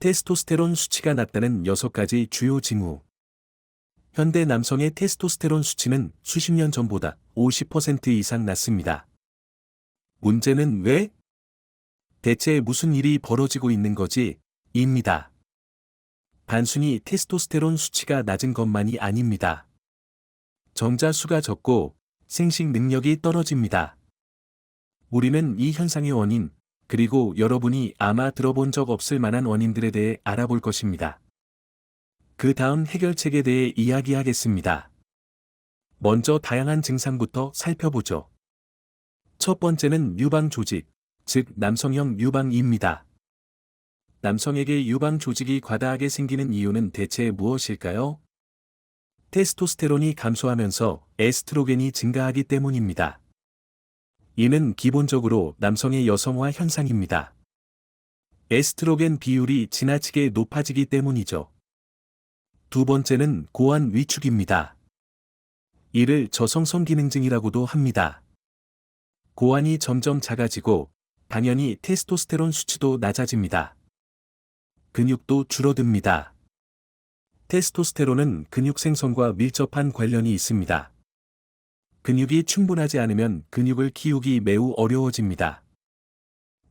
테스토스테론 수치가 낮다는 6가지 주요 징후. 현대 남성의 테스토스테론 수치는 수십 년 전보다 50% 이상 낮습니다. 문제는 왜? 대체 무슨 일이 벌어지고 있는 거지? 입니다. 단순히 테스토스테론 수치가 낮은 것만이 아닙니다. 정자 수가 적고 생식 능력이 떨어집니다. 우리는 이 현상의 원인, 그리고 여러분이 아마 들어본 적 없을 만한 원인들에 대해 알아볼 것입니다. 그 다음 해결책에 대해 이야기하겠습니다. 먼저 다양한 증상부터 살펴보죠. 첫 번째는 유방 조직, 즉 남성형 유방입니다. 남성에게 유방 조직이 과다하게 생기는 이유는 대체 무엇일까요? 테스토스테론이 감소하면서 에스트로겐이 증가하기 때문입니다. 이는 기본적으로 남성의 여성화 현상입니다. 에스트로겐 비율이 지나치게 높아지기 때문이죠. 두 번째는 고환 위축입니다. 이를 저성성 기능증이라고도 합니다. 고환이 점점 작아지고 당연히 테스토스테론 수치도 낮아집니다. 근육도 줄어듭니다. 테스토스테론은 근육 생성과 밀접한 관련이 있습니다. 근육이 충분하지 않으면 근육을 키우기 매우 어려워집니다.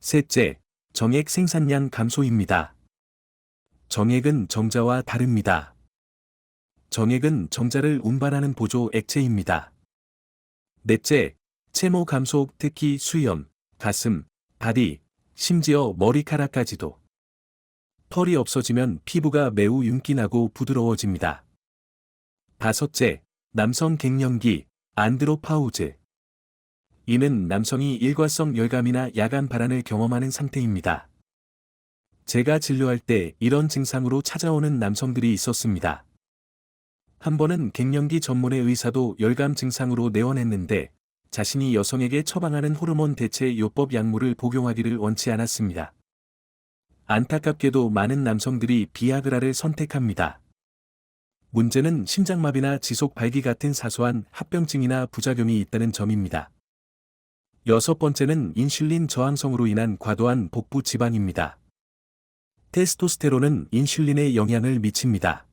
셋째, 정액 생산량 감소입니다. 정액은 정자와 다릅니다. 정액은 정자를 운반하는 보조 액체입니다. 넷째, 채모 감소, 특히 수염, 가슴, 다리, 심지어 머리카락까지도. 털이 없어지면 피부가 매우 윤기나고 부드러워집니다. 다섯째, 남성 갱년기, 안드로파우즈. 이는 남성이 일과성 열감이나 야간 발한을 경험하는 상태입니다. 제가 진료할 때 이런 증상으로 찾아오는 남성들이 있었습니다. 한 번은 갱년기 전문의 의사도 열감 증상으로 내원했는데 자신이 여성에게 처방하는 호르몬 대체 요법 약물을 복용하기를 원치 않았습니다. 안타깝게도 많은 남성들이 비아그라를 선택합니다. 문제는 심장마비나 지속 발기 같은 사소한 합병증이나 부작용이 있다는 점입니다. 여섯 번째는 인슐린 저항성으로 인한 과도한 복부 지방입니다. 테스토스테론은 인슐린에 영향을 미칩니다.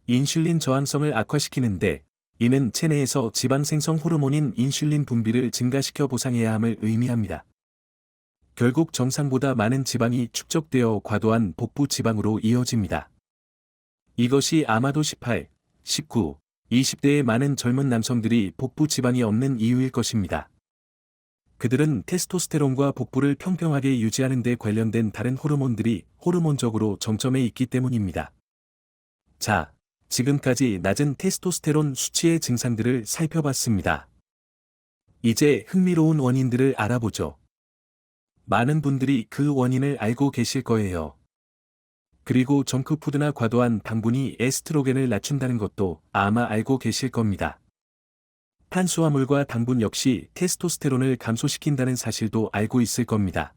인슐린 저항성을 악화시키는데 이는 체내에서 지방 생성 호르몬인 인슐린 분비를 증가시켜 보상해야 함을 의미합니다. 결국 정상보다 많은 지방이 축적되어 과도한 복부 지방으로 이어집니다. 이것이 아마도 18, 19, 20대의 많은 젊은 남성들이 복부 지방이 없는 이유일 것입니다. 그들은 테스토스테론과 복부를 평평하게 유지하는 데 관련된 다른 호르몬들이 호르몬적으로 정점에 있기 때문입니다. 자, 지금까지 낮은 테스토스테론 수치의 증상들을 살펴봤습니다. 이제 흥미로운 원인들을 알아보죠. 많은 분들이 그 원인을 알고 계실 거예요. 그리고 정크푸드나 과도한 당분이 에스트로겐을 낮춘다는 것도 아마 알고 계실 겁니다. 탄수화물과 당분 역시 테스토스테론을 감소시킨다는 사실도 알고 있을 겁니다.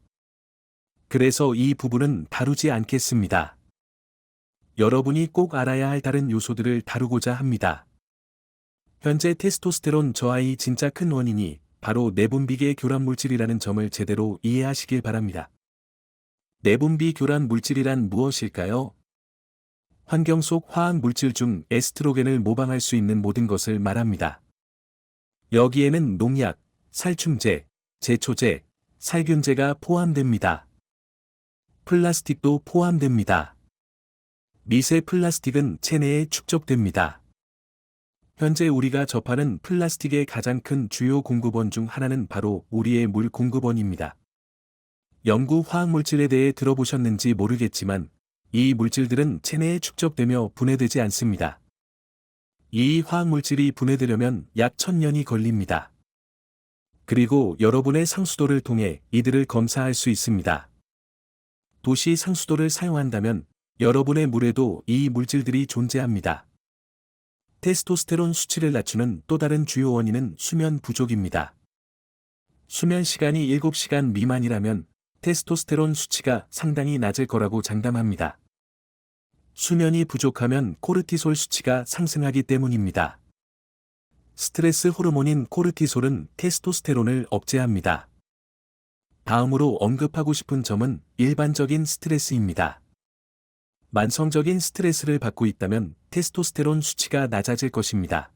그래서 이 부분은 다루지 않겠습니다. 여러분이 꼭 알아야 할 다른 요소들을 다루고자 합니다. 현재 테스토스테론 저하의 진짜 큰 원인이 바로 내분비계 교란 물질이라는 점을 제대로 이해하시길 바랍니다. 내분비 교란 물질이란 무엇일까요? 환경 속 화학 물질 중 에스트로겐을 모방할 수 있는 모든 것을 말합니다. 여기에는 농약, 살충제, 제초제, 살균제가 포함됩니다. 플라스틱도 포함됩니다. 미세 플라스틱은 체내에 축적됩니다. 현재 우리가 접하는 플라스틱의 가장 큰 주요 공급원 중 하나는 바로 우리의 물 공급원입니다. 영구 화학물질에 대해 들어보셨는지 모르겠지만 이 물질들은 체내에 축적되며 분해되지 않습니다. 이 화학물질이 분해되려면 약 1000년이 걸립니다. 그리고 여러분의 상수도를 통해 이들을 검사할 수 있습니다. 도시 상수도를 사용한다면 여러분의 물에도 이 물질들이 존재합니다. 테스토스테론 수치를 낮추는 또 다른 주요 원인은 수면 부족입니다. 수면 시간이 7시간 미만이라면 테스토스테론 수치가 상당히 낮을 거라고 장담합니다. 수면이 부족하면 코르티솔 수치가 상승하기 때문입니다. 스트레스 호르몬인 코르티솔은 테스토스테론을 억제합니다. 다음으로 언급하고 싶은 점은 일반적인 스트레스입니다. 만성적인 스트레스를 받고 있다면 테스토스테론 수치가 낮아질 것입니다.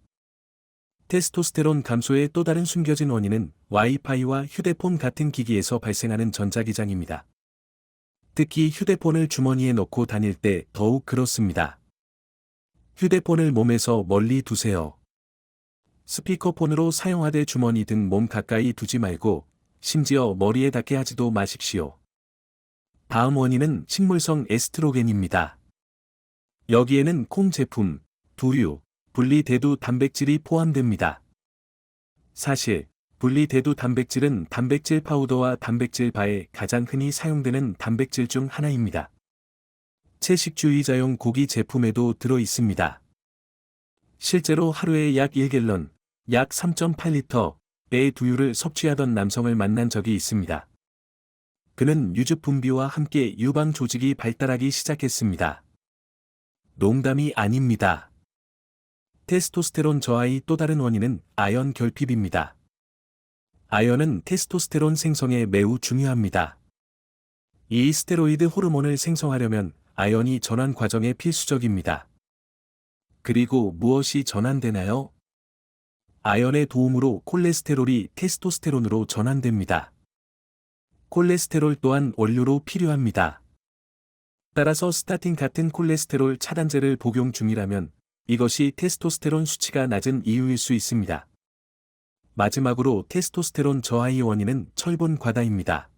테스토스테론 감소의 또 다른 숨겨진 원인은 와이파이와 휴대폰 같은 기기에서 발생하는 전자기장입니다. 특히 휴대폰을 주머니에 넣고 다닐 때 더욱 그렇습니다. 휴대폰을 몸에서 멀리 두세요. 스피커폰으로 사용하되 주머니 등 몸 가까이 두지 말고 심지어 머리에 닿게 하지도 마십시오. 다음 원인은 식물성 에스트로겐입니다. 여기에는 콩 제품, 두류, 분리대두 단백질이 포함됩니다. 사실 분리대두 단백질은 단백질 파우더와 단백질 바에 가장 흔히 사용되는 단백질 중 하나입니다. 채식주의자용 고기 제품에도 들어 있습니다. 실제로 하루에 약 1갤런, 약 3.8리터의 두유를 섭취하던 남성을 만난 적이 있습니다. 그는 유즙 분비와 함께 유방 조직이 발달하기 시작했습니다. 농담이 아닙니다. 테스토스테론 저하의 또 다른 원인은 아연 결핍입니다. 아연은 테스토스테론 생성에 매우 중요합니다. 이 스테로이드 호르몬을 생성하려면 아연이 전환 과정에 필수적입니다. 그리고 무엇이 전환되나요? 아연의 도움으로 콜레스테롤이 테스토스테론으로 전환됩니다. 콜레스테롤 또한 원료로 필요합니다. 따라서 스타틴 같은 콜레스테롤 차단제를 복용 중이라면 이것이 테스토스테론 수치가 낮은 이유일 수 있습니다. 마지막으로 테스토스테론 저하의 원인은 철분 과다입니다.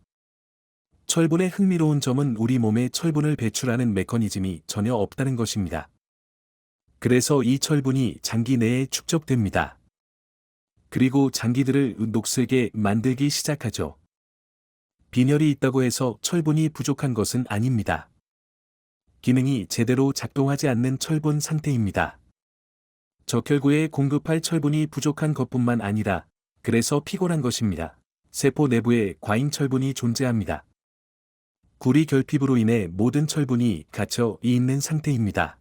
철분의 흥미로운 점은 우리 몸에 철분을 배출하는 메커니즘이 전혀 없다는 것입니다. 그래서 이 철분이 장기 내에 축적됩니다. 그리고 장기들을 녹슬게 만들기 시작하죠. 빈혈이 있다고 해서 철분이 부족한 것은 아닙니다. 기능이 제대로 작동하지 않는 철분 상태입니다. 적혈구에 공급할 철분이 부족한 것뿐만 아니라 그래서 피곤한 것입니다. 세포 내부에 과잉 철분이 존재합니다. 구리 결핍으로 인해 모든 철분이 갇혀 있는 상태입니다.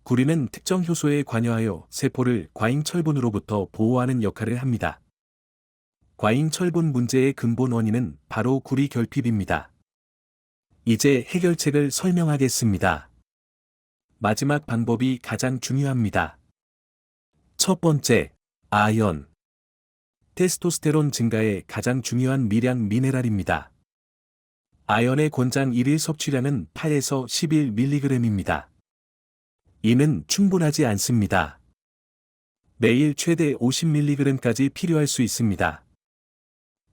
구리는 특정 효소에 관여하여 세포를 과잉 철분으로부터 보호하는 역할을 합니다. 과잉 철분 문제의 근본 원인은 바로 구리 결핍입니다. 이제 해결책을 설명하겠습니다. 마지막 방법이 가장 중요합니다. 첫 번째, 아연. 테스토스테론 증가에 가장 중요한 미량 미네랄입니다. 아연의 권장 1일 섭취량은 8에서 11mg입니다. 이는 충분하지 않습니다. 매일 최대 50mg까지 필요할 수 있습니다.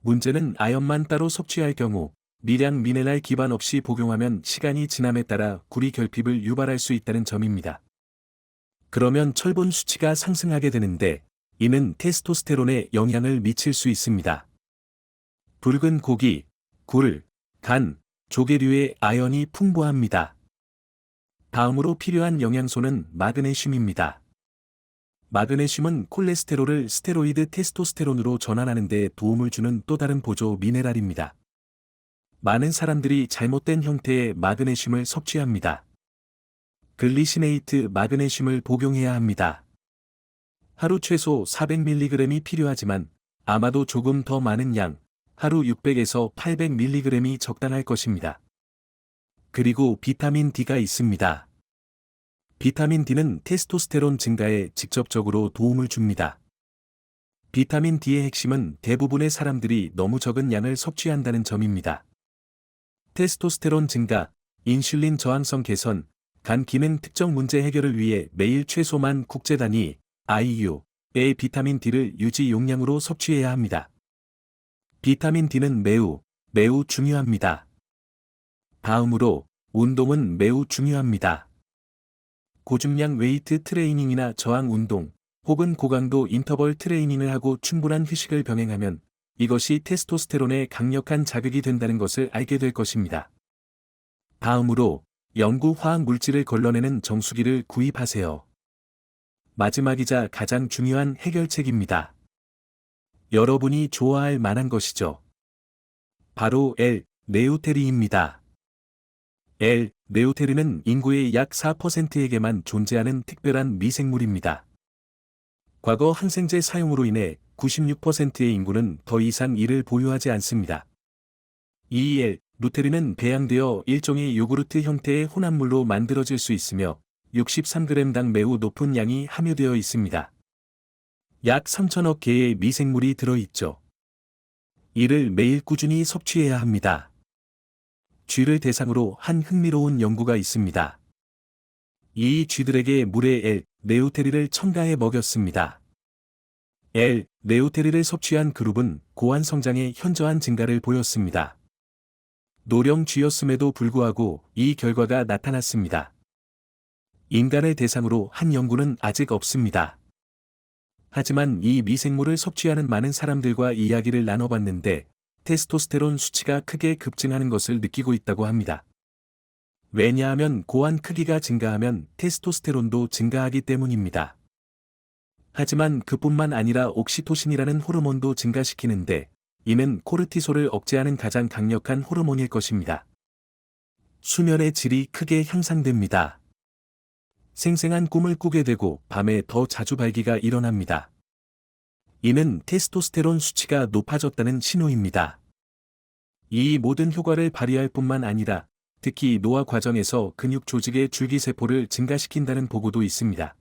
문제는 아연만 따로 섭취할 경우 미량 미네랄 기반 없이 복용하면 시간이 지남에 따라 구리 결핍을 유발할 수 있다는 점입니다. 그러면 철분 수치가 상승하게 되는데 이는 테스토스테론에 영향을 미칠 수 있습니다. 붉은 고기, 굴, 간, 조개류의 아연이 풍부합니다. 다음으로 필요한 영양소는 마그네슘입니다. 마그네슘은 콜레스테롤을 스테로이드 테스토스테론으로 전환하는 데 도움을 주는 또 다른 보조 미네랄입니다. 많은 사람들이 잘못된 형태의 마그네슘을 섭취합니다. 글리시네이트 마그네슘을 복용해야 합니다. 하루 최소 400mg이 필요하지만 아마도 조금 더 많은 양, 하루 600에서 800mg이 적당할 것입니다. 그리고 비타민 D가 있습니다. 비타민 D는 테스토스테론 증가에 직접적으로 도움을 줍니다. 비타민 D의 핵심은 대부분의 사람들이 너무 적은 양을 섭취한다는 점입니다. 테스토스테론 증가, 인슐린 저항성 개선, 간 기능 특정 문제 해결을 위해 매일 최소만 국제 단위 IU의 비타민 D를 유지 용량으로 섭취해야 합니다. 비타민 D는 매우 중요합니다. 다음으로 운동은 매우 중요합니다. 고중량 웨이트 트레이닝이나 저항 운동 혹은 고강도 인터벌 트레이닝을 하고 충분한 휴식을 병행하면 이것이 테스토스테론에 강력한 자극이 된다는 것을 알게 될 것입니다. 다음으로 영구 화학 물질을 걸러내는 정수기를 구입하세요. 마지막이자 가장 중요한 해결책입니다. 여러분이 좋아할 만한 것이죠. 바로 L-레오테리입니다. L-레오테리는 인구의 약 4%에게만 존재하는 특별한 미생물입니다. 과거 항생제 사용으로 인해 96%의 인구는 더 이상 이를 보유하지 않습니다. 이 루테린은 배양되어 일종의 요구르트 형태의 혼합물로 만들어질 수 있으며 63g당 매우 높은 양이 함유되어 있습니다. 약 3천억 개의 미생물이 들어있죠. 이를 매일 꾸준히 섭취해야 합니다. 쥐를 대상으로 한 흥미로운 연구가 있습니다. 이 쥐들에게 물에 L-레우테리를 첨가해 먹였습니다. L-레우테리를 섭취한 그룹은 고환 성장에 현저한 증가를 보였습니다. 노령 쥐였음에도 불구하고 이 결과가 나타났습니다. 인간을 대상으로 한 연구는 아직 없습니다. 하지만 이 미생물을 섭취하는 많은 사람들과 이야기를 나눠봤는데 테스토스테론 수치가 크게 급증하는 것을 느끼고 있다고 합니다. 왜냐하면 고환 크기가 증가하면 테스토스테론도 증가하기 때문입니다. 하지만 그뿐만 아니라 옥시토신이라는 호르몬도 증가시키는데 이는 코르티솔을 억제하는 가장 강력한 호르몬일 것입니다. 수면의 질이 크게 향상됩니다. 생생한 꿈을 꾸게 되고 밤에 더 자주 발기가 일어납니다. 이는 테스토스테론 수치가 높아졌다는 신호입니다. 이 모든 효과를 발휘할 뿐만 아니라 특히 노화 과정에서 근육 조직의 줄기세포를 증가시킨다는 보고도 있습니다.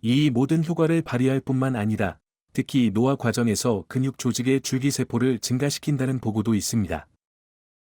이 모든 효과를 발휘할 뿐만 아니라 특히 노화 과정에서 근육 조직의 줄기세포를 증가시킨다는 보고도 있습니다.